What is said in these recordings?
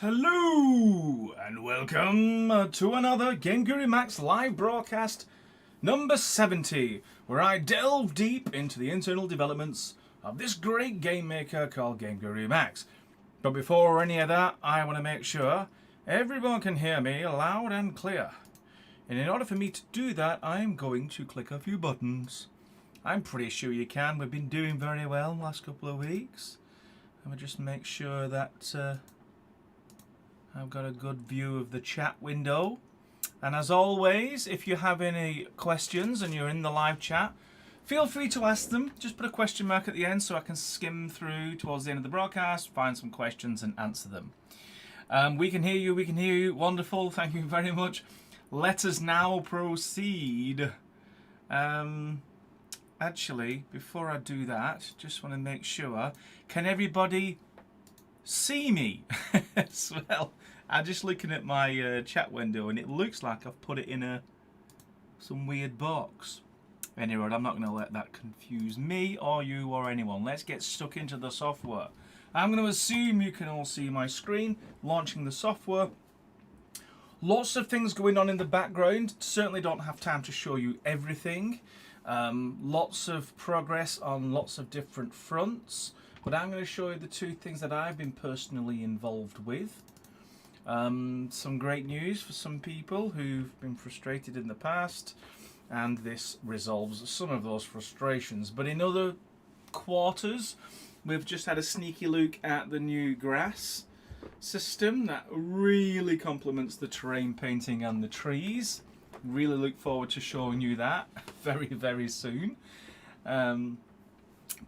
Hello and welcome to another GameGuru MAX live broadcast number 70, where I delve deep into the internal developments of this great game maker called GameGuru MAX. But before any of that, I want to make sure everyone can hear me loud and clear. And in order for me to do that, I'm going to click a few buttons. I'm pretty sure you can. We've been doing very well in the last couple of weeks. And we'll just make sure that I've got a good view of the chat window. And as always, if you have any questions and you're in the live chat, feel free to ask them. Just put a question mark at the end so I can skim through towards the end of the broadcast, find some questions and answer them. We can hear you, wonderful, thank you very much. Let us now proceed. Actually, before I do that, just want to make sure, can everybody see me as well? I'm just looking at my chat window and it looks like I've put it in some weird box. Anyway, I'm not going to let that confuse me or you or anyone. Let's get stuck into the software. I'm going to assume you can all see my screen, launching the software. Lots of things going on in the background. Certainly don't have time to show you everything. Lots of progress on lots of different fronts. But I'm going to show you the two things that I've been personally involved with. Some great news for some people who've been frustrated in the past, and this resolves some of those frustrations. But in other quarters, we've just had a sneaky look at the new grass system that really complements the terrain painting and the trees. Really look forward to showing you that very, very soon.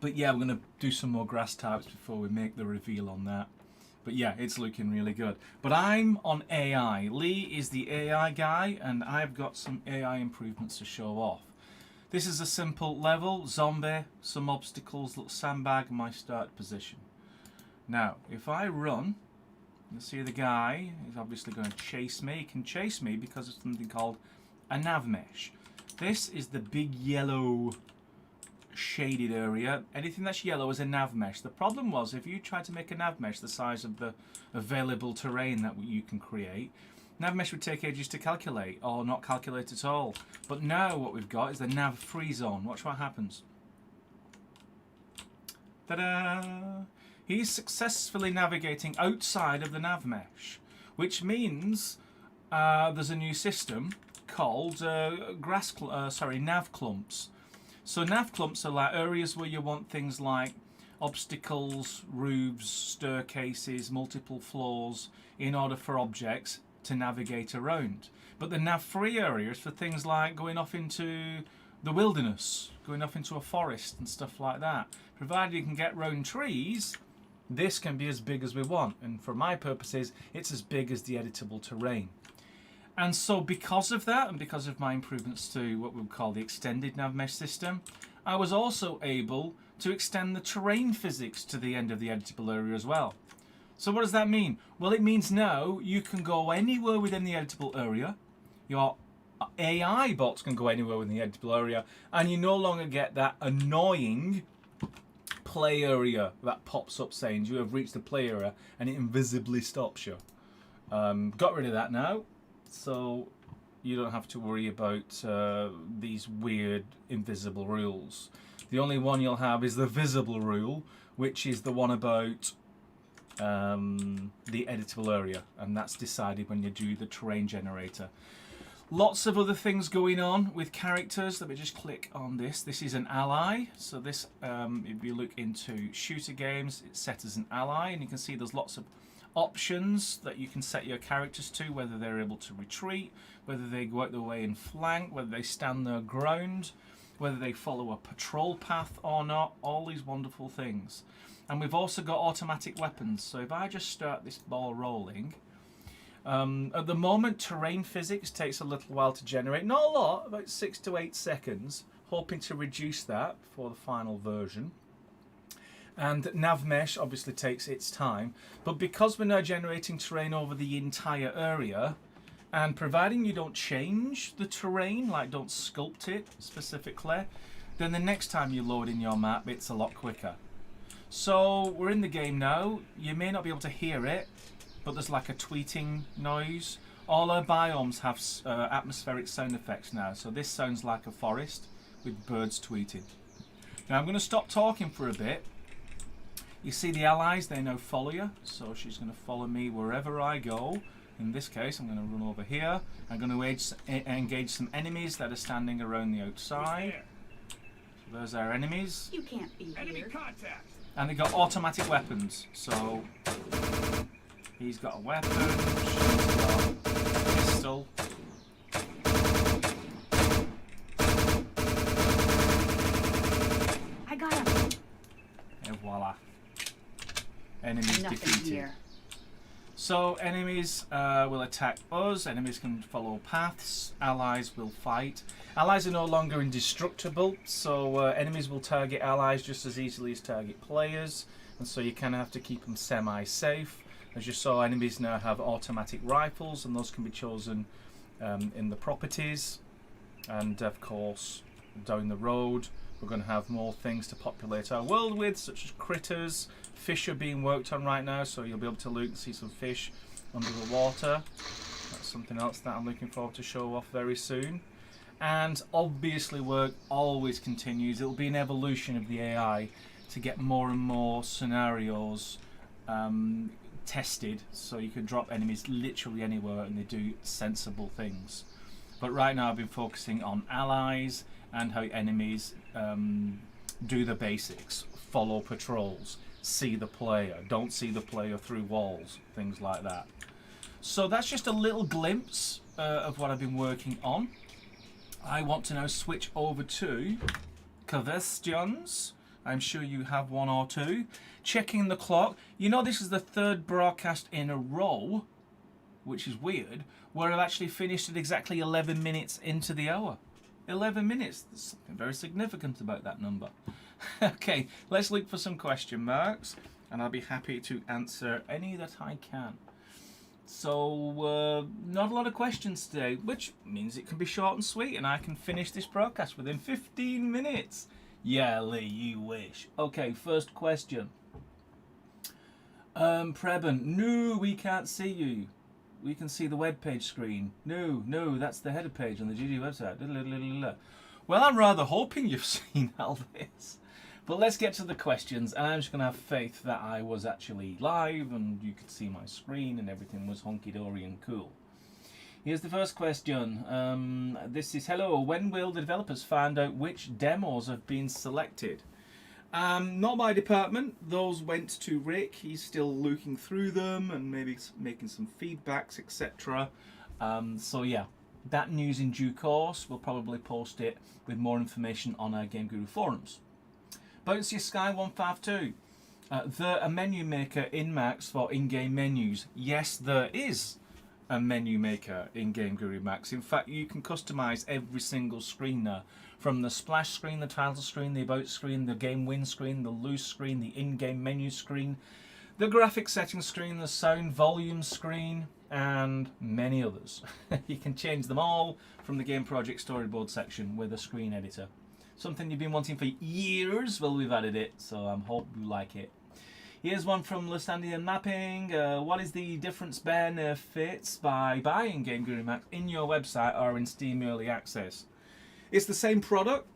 But yeah, we're going to do some more grass types before we make the reveal on that. But yeah, it's looking really good. But I'm on AI. Lee is the AI guy, and I've got some AI improvements to show off. This is a simple level, zombie, some obstacles, little sandbag, my start position. Now, if I run, you'll see the guy is obviously going to chase me. He can chase me because of something called a nav mesh. This is the big yellow shaded area. Anything that's yellow is a nav mesh. The problem was, if you try to make a nav mesh the size of the available terrain that you can create, nav mesh would take ages to calculate or not calculate at all. But now what we've got is the nav free zone. Watch what happens. Ta-da! He's successfully navigating outside of the nav mesh, which means there's a new system called nav clumps. So nav clumps are like areas where you want things like obstacles, roofs, staircases, multiple floors in order for objects to navigate around. But the nav free area is for things like going off into the wilderness, going off into a forest and stuff like that. Provided you can get round trees, this can be as big as we want. And for my purposes, it's as big as the editable terrain. And so because of that, and because of my improvements to what we would call the extended nav mesh system, I was also able to extend the terrain physics to the end of the editable area as well. So what does that mean? Well, it means now you can go anywhere within the editable area. Your AI bots can go anywhere within the editable area, and you no longer get that annoying play area that pops up saying you have reached the play area and it invisibly stops you. Got rid of that now. So you don't have to worry about these weird invisible rules. The only one you'll have is the visible rule, which is the one about the editable area, and that's decided when you do the terrain generator. Lots of other things going on with characters. Let me just click on this. This is an ally. So this, if you look into shooter games, it's set as an ally, and you can see there's lots of options that you can set your characters to, whether they're able to retreat, whether they go out their way and flank, whether they stand their ground, whether they follow a patrol path or not, all these wonderful things. And we've also got automatic weapons. So if I just start this ball rolling, at the moment terrain physics takes a little while to generate, not a lot, about 6 to 8 seconds, hoping to reduce that for the final version. And nav mesh obviously takes its time, but because we're now generating terrain over the entire area, and providing you don't change the terrain, like don't sculpt it specifically, then the next time you load in your map, it's a lot quicker. So we're in the game now. You may not be able to hear it, but there's like a tweeting noise. All our biomes have atmospheric sound effects now, so this sounds like a forest with birds tweeting. Now I'm going to stop talking for a bit. You see the allies, they now follow you, so she's going to follow me wherever I go. In this case, I'm going to run over here. I'm going to engage some enemies that are standing around the outside. So those are enemies. You can't be Enemy here. contact. And they got automatic weapons. So he's got a weapon, she's got a pistol. I got him. And voila. Enemies Nothing defeated. here. So enemies will attack us, enemies can follow paths, allies will fight. Allies are no longer indestructible, so enemies will target allies just as easily as target players, and so you kind of have to keep them semi-safe. As you saw, enemies now have automatic rifles, and those can be chosen in the properties. And of course, down the road, we're going to have more things to populate our world with, such as critters. Fish are being worked on right now, so you'll be able to look and see some fish under the water. That's something else that I'm looking forward to show off very soon. And obviously work always continues. It'll be an evolution of the AI to get more and more scenarios tested, so you can drop enemies literally anywhere and they do sensible things. But right now I've been focusing on allies and how enemies do the basics. Follow patrols, see the player, don't see the player through walls, things like that. So that's just a little glimpse of what I've been working on. I want to now switch over to questions. I'm sure you have one or two. Checking the clock. You know, this is the third broadcast in a row, which is weird, where I've actually finished at exactly 11 minutes into the hour. 11 minutes. There's something very significant about that number. Okay, let's look for some question marks, and I'll be happy to answer any that I can. So, not a lot of questions today, which means it can be short and sweet, and I can finish this broadcast within 15 minutes. Yeah, Lee, you wish. Okay, first question. Preben, no, we can't see you. We can see the webpage screen. No, that's the header page on the GG website. Well, I'm rather hoping you've seen all this. But let's get to the questions, and I'm just going to have faith that I was actually live and you could see my screen and everything was honky-dory and cool. Here's the first question. This is, hello, when will the developers find out which demos have been selected? Not my department. Those went to Rick. He's still looking through them and maybe making some feedbacks, etc. So yeah, that news in due course. We'll probably post it with more information on our GameGuru forums. Bouncy Sky 152. A menu maker in Max for in-game menus. Yes, there is a menu maker in GameGuru MAX. In fact, you can customize every single screen there. From the splash screen, the title screen, the about screen, the game win screen, the lose screen, the in-game menu screen, the graphic settings screen, the sound volume screen, and many others. You can change them all from the Game Project storyboard section with a screen editor. Something you've been wanting for years. Well, we've added it, so I hope you like it. Here's one from Lustandian Mapping. What is the difference benefits by buying GameGuru MAX in your website or in Steam Early Access? It's the same product.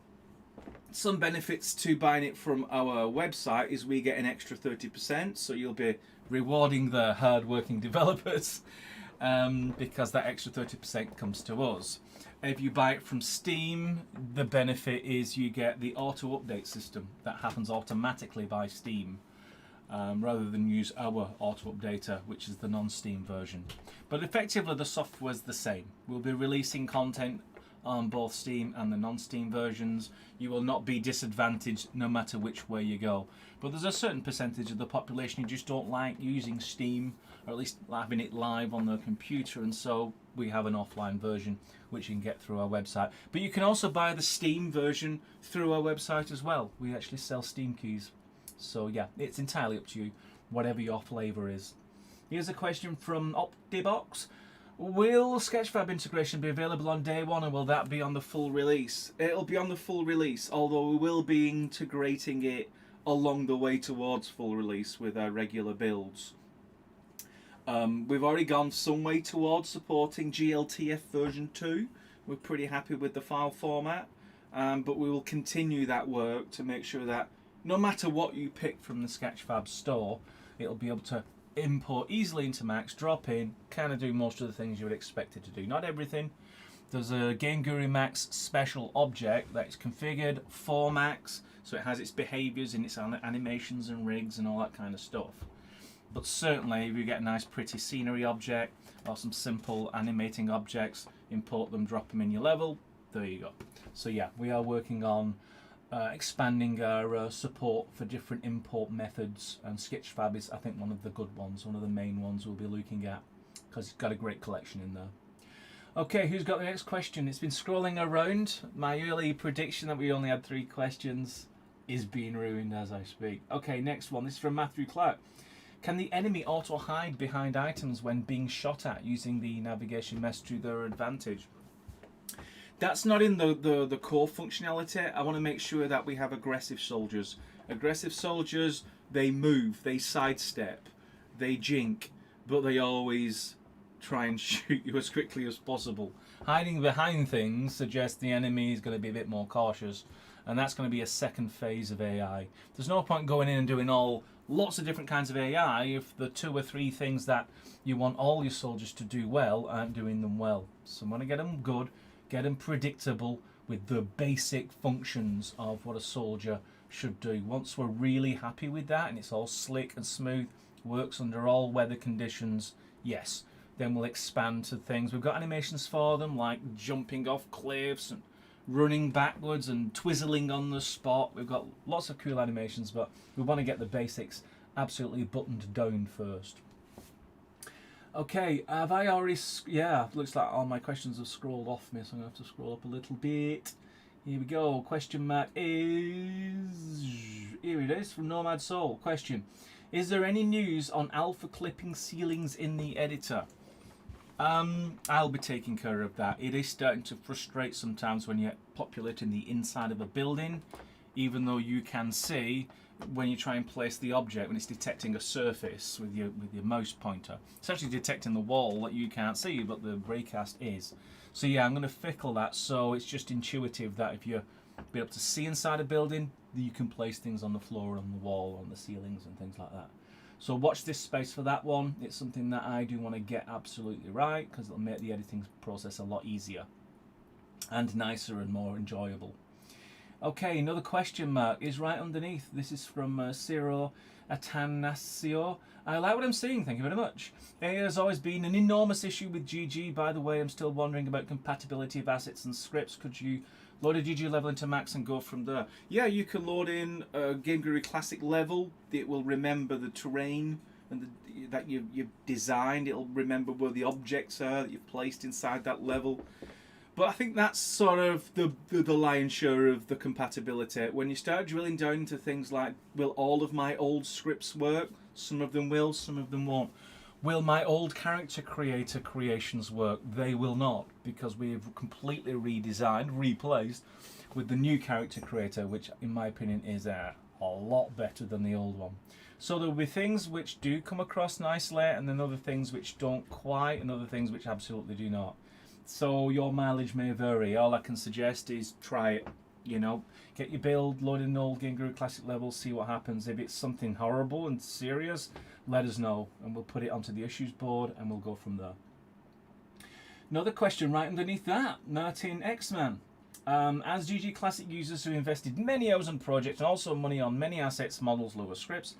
Some benefits to buying it from our website is we get an extra 30%, so you'll be rewarding the hard-working developers because that extra 30% comes to us. If you buy it from Steam, the benefit is you get the auto-update system that happens automatically by Steam. Rather than use our auto-updater, which is the non-Steam version. But effectively the software's the same. We'll be releasing content on both Steam and the non-Steam versions. You will not be disadvantaged no matter which way you go. But there's a certain percentage of the population who just don't like using Steam, or at least having it live on their computer, and so we have an offline version which you can get through our website. But you can also buy the Steam version through our website as well. We actually sell Steam keys. So yeah, it's entirely up to you, whatever your flavour is. Here's a question from OptiBox. Will Sketchfab integration be available on day one, or will that be on the full release? It'll be on the full release, although we will be integrating it along the way towards full release with our regular builds. We've already gone some way towards supporting GLTF version 2. We're pretty happy with the file format, but we will continue that work to make sure that no matter what you pick from the Sketchfab store, it'll be able to import easily into Max, drop in, kind of do most of the things you would expect it to do. Not everything. There's a GameGuru MAX special object that's configured for Max, so it has its behaviors and its animations and rigs and all that kind of stuff. But certainly, if you get a nice pretty scenery object or some simple animating objects, import them, drop them in your level, there you go. So yeah, we are working on expanding our support for different import methods, and Sketchfab is, I think, one of the good ones, one of the main ones we'll be looking at, because it's got a great collection in there. Okay, who's got the next question? It's been scrolling around. My early prediction that we only had 3 questions is being ruined as I speak. Okay, next one. This is from Matthew Clark. Can the enemy auto-hide behind items when being shot at using the navigation mesh to their advantage? That's not in the core functionality. I want to make sure that we have aggressive soldiers. Aggressive soldiers, they move, they sidestep, they jink, but they always try and shoot you as quickly as possible. Hiding behind things suggests the enemy is going to be a bit more cautious, and that's going to be a second phase of AI. There's no point going in and doing lots of different kinds of AI if the 2 or 3 things that you want all your soldiers to do well aren't doing them well. So I want to get them good, get them predictable with the basic functions of what a soldier should do. Once we're really happy with that and it's all slick and smooth, works under all weather conditions, yes, then we'll expand to things. We've got animations for them like jumping off cliffs and running backwards and twizzling on the spot. We've got lots of cool animations, but we want to get the basics absolutely buttoned down first. Okay, have I already... Yeah, looks like all my questions have scrolled off me, so I'm going to have to scroll up a little bit. Here we go. Question mark is... Here it is, from Nomad Soul. Question. Is there any news on alpha clipping ceilings in the editor? I'll be taking care of that. It is starting to frustrate sometimes when you're populating the inside of a building, even though you can see when you try and place the object, when it's detecting a surface with your mouse pointer. It's actually detecting the wall that you can't see, but the raycast is. So yeah, I'm going to fickle that so it's just intuitive that if you be able to see inside a building, you can place things on the floor, on the wall, on the ceilings and things like that. So watch this space for that one. It's something that I do want to get absolutely right, because it'll make the editing process a lot easier and nicer and more enjoyable. Okay, another question mark is right underneath. This is from Ciro Atanasio. I like what I'm seeing, thank you very much. AI has always been an enormous issue with GG. By the way, I'm still wondering about compatibility of assets and scripts. Could you load a GG level into Max and go from there? Yeah, you can load in a GameGuru Classic level. It will remember the terrain and that you've designed. It'll remember where the objects are that you've placed inside that level. But I think that's sort of the lion's share of the compatibility. When you start drilling down into things like, will all of my old scripts work? Some of them will, some of them won't. Will my old character creator creations work? They will not, because we've completely redesigned, replaced with the new character creator, which in my opinion is a lot better than the old one. So there will be things which do come across nicely, and then other things which don't quite, and other things which absolutely do not. So your mileage may vary. All I can suggest is try it. You know, get your build, load in old GameGuru Classic levels, see what happens. If it's something horrible and serious, let us know, and we'll put it onto the issues board, and we'll go from there. Another question right underneath that, Martin X-Man. As GG Classic users who invested many hours on projects and also money on many assets, models, lower scripts,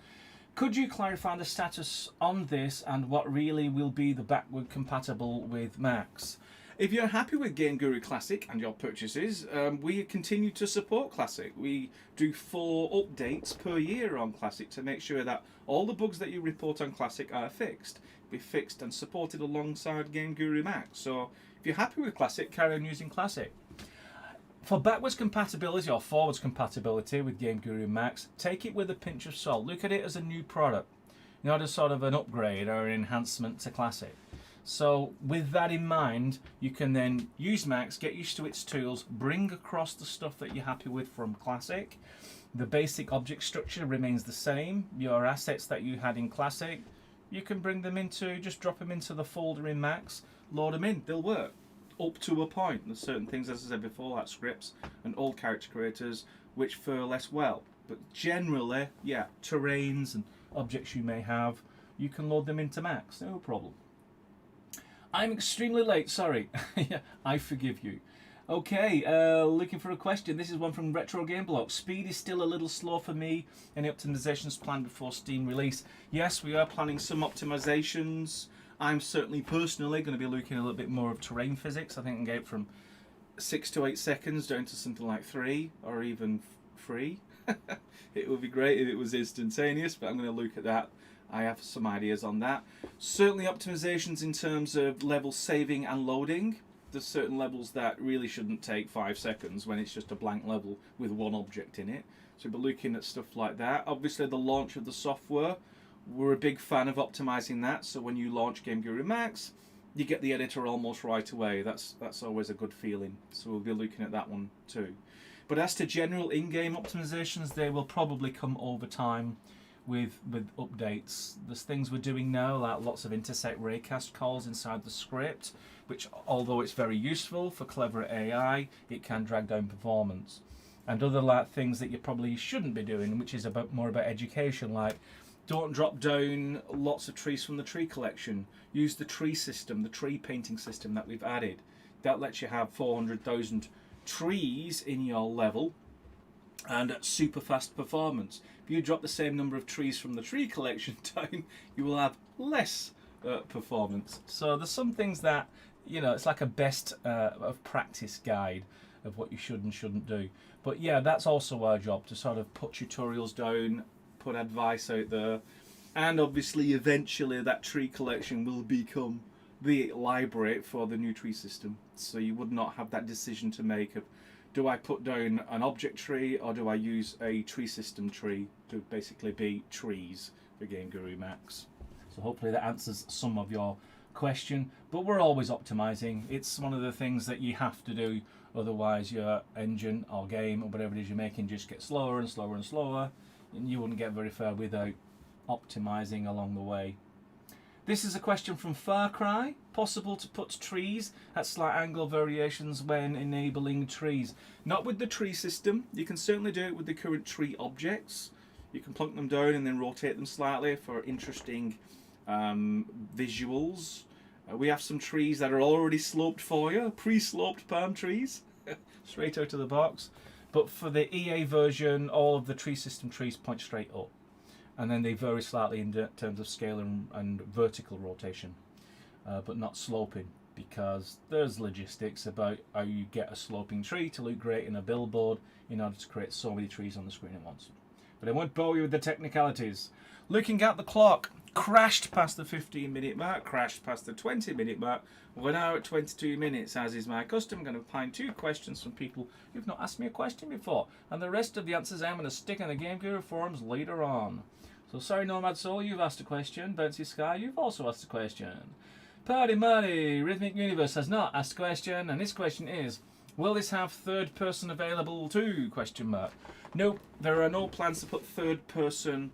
could you clarify the status on this and what really will be the backward compatible with Max? If you're happy with GameGuru Classic and your purchases, we continue to support Classic. We do 4 updates per year on Classic to make sure that all the bugs that you report on Classic are fixed. Be fixed and supported alongside GameGuru MAX. So if you're happy with Classic, carry on using Classic. For backwards compatibility or forwards compatibility with GameGuru MAX, take it with a pinch of salt. Look at it as a new product, not as sort of an upgrade or an enhancement to Classic. So with that in mind, you can then use Max, get used to its tools, bring across the stuff that you're happy with from Classic. The basic object structure remains the same. Your assets that you had in Classic, you can bring them into, just drop them into the folder in Max, load them in, they'll work. Up to a point. There's certain things, as I said before, like scripts and old character creators, which fare less well. But generally, yeah, terrains and objects you may have, you can load them into Max, no problem. I'm extremely late, sorry. Yeah, I forgive you. Okay, looking for a question. This is one from Retro Game Block. Speed is still a little slow for me. Any optimizations planned before Steam release? Yes, we are planning some optimizations. I'm certainly personally going to be looking a little bit more of terrain physics. I think I can get it from 6 to 8 seconds down to something like 3 or even 3. It would be great if it was instantaneous, but I'm going to look at that. I have some ideas on that. Certainly optimizations in terms of level saving and loading. There's certain levels that really shouldn't take 5 seconds when it's just a blank level with one object in it. So we'll be looking at stuff like that. Obviously the launch of the software, we're a big fan of optimizing that. So when you launch GameGuru MAX, you get the editor almost right away. That's always a good feeling. So we'll be looking at that one too. But as to general in-game optimizations, they will probably come over time with updates. There's things we're doing now, like lots of intersect raycast calls inside the script, which, although it's very useful for clever AI, it can drag down performance. And other like things that you probably shouldn't be doing, which is more about education, like don't drop down lots of trees from the tree collection. Use the tree system, the tree painting system that we've added. That lets you have 400,000 trees in your level and at super fast performance. If you drop the same number of trees from the tree collection down, you will have less performance. So there's some things that, you know, it's like a best of practice guide of what you should and shouldn't do. But yeah, that's also our job, to sort of put tutorials down, put advice out there, and obviously eventually that tree collection will become the library for the new tree system. So you would not have that decision to make of, do I put down an object tree or do I use a tree system tree to basically be trees for GameGuru MAX? So hopefully that answers some of your question, but we're always optimizing. It's one of the things that you have to do, otherwise your engine or game or whatever it is you're making just gets slower and slower and slower, and you wouldn't get very far without optimizing along the way. This is a question from Far Cry. Possible to put trees at slight angle variations when enabling trees? Not with the tree system. You can certainly do it with the current tree objects. You can plunk them down and then rotate them slightly for interesting visuals. We have some trees that are already sloped for you, pre-sloped palm trees, straight out of the box. But for the EA version, all of the tree system trees point straight up. And then they vary slightly in terms of scale and vertical rotation, but not sloping, because there's logistics about how you get a sloping tree to look great in a billboard in order to create so many trees on the screen at once. But I won't bore you with the technicalities. Looking at the clock, crashed past the 15-minute mark, crashed past the 20-minute mark. We're now at 22 minutes, as is my custom. I'm going to find 2 questions from people who've not asked me a question before, and the rest of the answers I'm going to stick in the GameGuru forums later on. So sorry Nomad Soul, you've asked a question. Bouncy Sky, you've also asked a question. Party Marty, Rhythmic Universe has not asked a question, and his question is, will this have third person available too? Question mark. Nope, there are no plans to put third person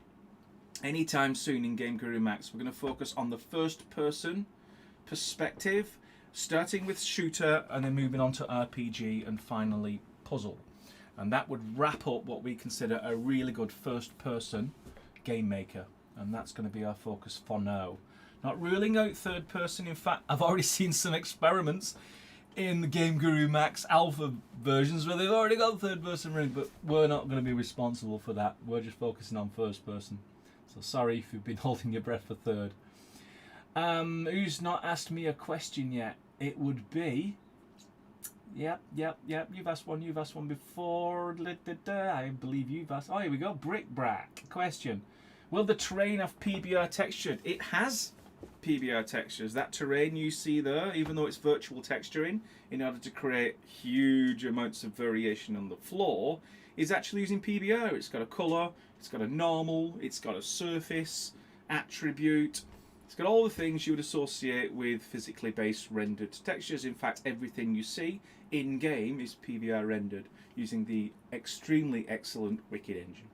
anytime soon in GameGuru MAX. We're going to focus on the first person perspective, starting with shooter and then moving on to RPG and finally puzzle. And that would wrap up what we consider a really good first person game maker, and that's going to be our focus for now. Not ruling out third person. In fact, I've already seen some experiments in the GameGuru MAX alpha versions where they've already got third person running, but we're not going to be responsible for that. We're just focusing on first person. So sorry if you've been holding your breath for third. Who's not asked me a question yet? It would be... Yep. You've asked one before. I believe you've asked... Oh, here we go. Brickbrack. Question. Will the terrain have PBR textured? It has PBR textures. That terrain you see there, even though it's virtual texturing, in order to create huge amounts of variation on the floor, is actually using PBR. It's got a colour, it's got a normal, it's got a surface, attribute. It's got all the things you would associate with physically based rendered textures. In fact, everything you see in-game is PBR rendered using the extremely excellent Wicked engine.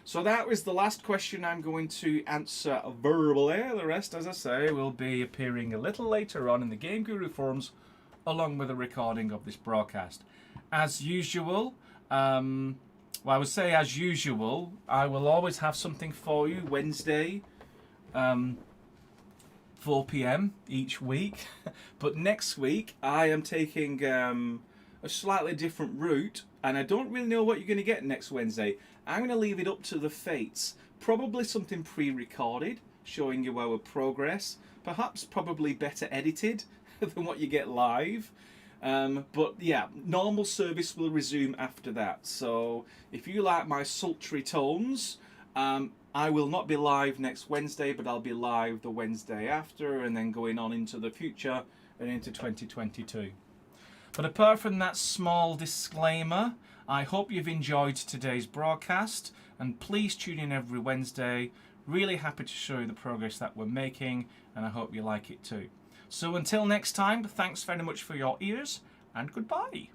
So that was the last question I'm going to answer verbally. The rest, as I say, will be appearing a little later on in the GameGuru forums, along with a recording of this broadcast. As usual, well, I would say as usual, I will always have something for you Wednesday, 4 p.m. each week. But next week, I am taking a slightly different route, and I don't really know what you're going to get next Wednesday. I'm going to leave it up to the fates. Probably something pre-recorded, showing you our progress. Perhaps probably better edited than what you get live. But yeah, normal service will resume after that. So if you like my sultry tones, I will not be live next Wednesday, but I'll be live the Wednesday after, and then going on into the future and into 2022. But apart from that small disclaimer, I hope you've enjoyed today's broadcast, and please tune in every Wednesday. Really happy to show you the progress that we're making, and I hope you like it too. So until next time, thanks very much for your ears, and goodbye.